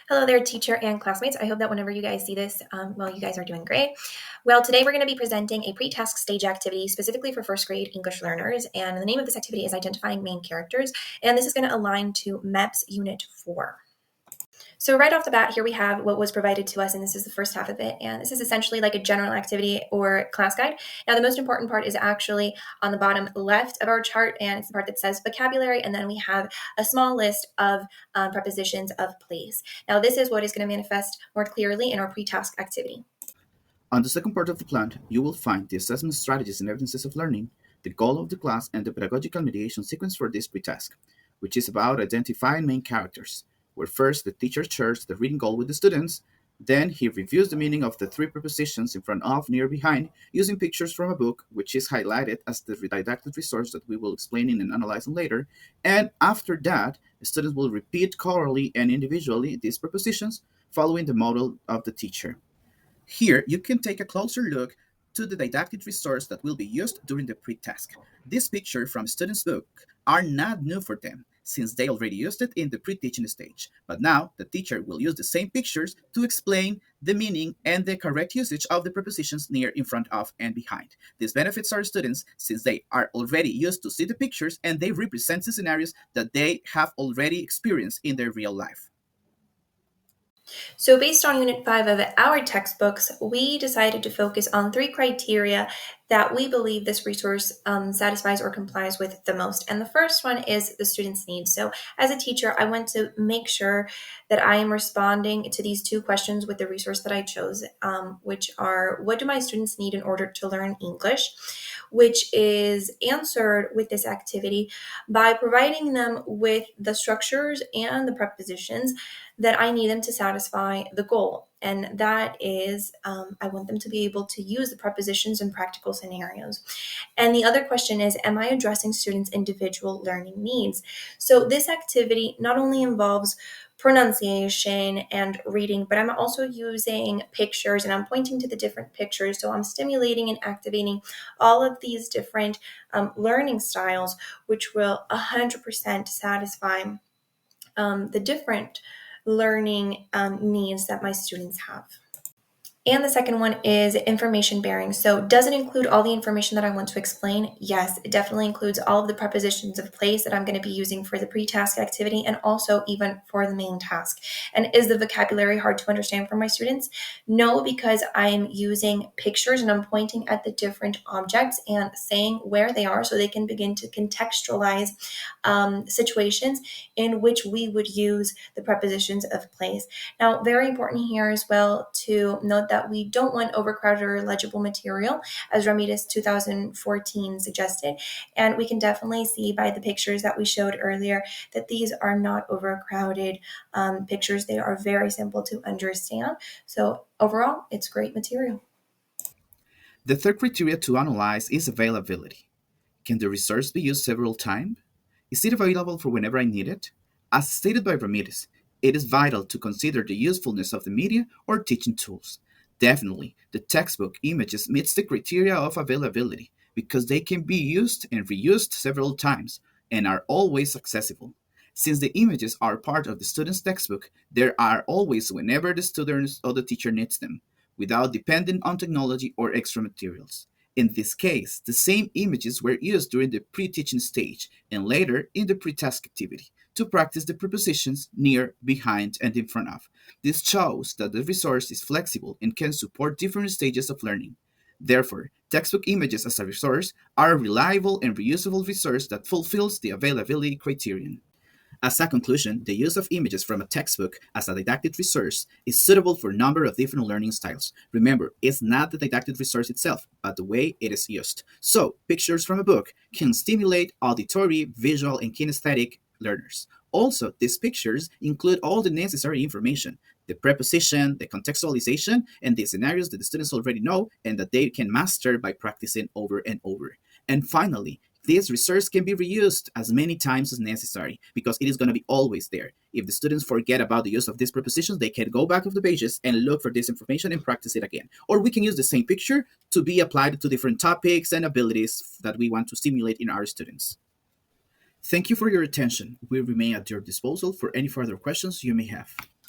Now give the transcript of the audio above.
Hello there, teacher and classmates. I hope that whenever you guys see this, you guys are doing great. Well, today we're going to be presenting a pre-task stage activity specifically for first grade English learners. And the name of this activity is Identifying Main Characters. And this is going to align to MEPS Unit 4. So right off the bat, here we have what was provided to us, and this is the first half of it. And this is essentially like a general activity or class guide. Now, the most important part is actually on the bottom left of our chart, and it's the part that says vocabulary, and then we have a small list of prepositions of place. Now, this is what is going to manifest more clearly in our pre-task activity. On the second part of the plan, you will find the assessment strategies and evidences of learning, the goal of the class, and the pedagogical mediation sequence for this pre-task, which is about identifying main characters, where first the teacher shares the reading goal with the students, then he reviews the meaning of the three prepositions in front of, near, behind, using pictures from a book, which is highlighted as the didactic resource that we will explain in and analyze later, and after that, the students will repeat orally and individually these prepositions, following the model of the teacher. Here, you can take a closer look to the didactic resource that will be used during the pre-task. These pictures from students' book are not new for them, since they already used it in the pre-teaching stage. But now, the teacher will use the same pictures to explain the meaning and the correct usage of the prepositions near, in front of, and behind. This benefits our students since they are already used to see the pictures and they represent the scenarios that they have already experienced in their real life. So based on Unit 5 of our textbooks, we decided to focus on 3 criteria that we believe this resource satisfies or complies with the most. And the first one is the student's needs. So as a teacher, I want to make sure that I am responding to these 2 questions with the resource that I chose, which are, what do my students need in order to learn English? Which is answered with this activity by providing them with the structures and the prepositions that I need them to satisfy the goal. And that is, I want them to be able to use the prepositions in practical scenarios. And the other question is, am I addressing students' individual learning needs? So this activity not only involves pronunciation and reading, but I'm also using pictures and I'm pointing to the different pictures. So I'm stimulating and activating all of these different learning styles, which will 100% satisfy the different learning needs that my students have. And the second one is information bearing. So does it include all the information that I want to explain? Yes, it definitely includes all of the prepositions of place that I'm going to be using for the pre-task activity and also even for the main task. And is the vocabulary hard to understand for my students? No, because I'm using pictures and I'm pointing at the different objects and saying where they are so they can begin to contextualize situations in which we would use the prepositions of place. Now, very important here as well to note that we don't want overcrowded or illegible material, as Ramirez 2014 suggested. And we can definitely see by the pictures that we showed earlier that these are not overcrowded pictures. They are very simple to understand. So overall, it's great material. The third criteria to analyze is availability. Can the resource be used several times? Is it available for whenever I need it? As stated by Ramirez, it is vital to consider the usefulness of the media or teaching tools. Definitely, the textbook images meets the criteria of availability because they can be used and reused several times and are always accessible. Since the images are part of the student's textbook, they are always whenever the student or the teacher needs them, without depending on technology or extra materials. In this case, the same images were used during the pre-teaching stage and later in the pre-task activity to practice the prepositions near, behind, and in front of. This shows that the resource is flexible and can support different stages of learning. Therefore, textbook images as a resource are a reliable and reusable resource that fulfills the availability criterion. As a conclusion, the use of images from a textbook as a didactic resource is suitable for a number of different learning styles. Remember, it's not the didactic resource itself, but the way it is used. So, pictures from a book can stimulate auditory, visual, and kinesthetic learners. Also, these pictures include all the necessary information, the preposition, the contextualization, and the scenarios that the students already know and that they can master by practicing over and over. And finally, this resource can be reused as many times as necessary because it is going to be always there. If the students forget about the use of these prepositions, they can go back of the pages and look for this information and practice it again. Or we can use the same picture to be applied to different topics and abilities that we want to stimulate in our students. Thank you for your attention. We remain at your disposal for any further questions you may have.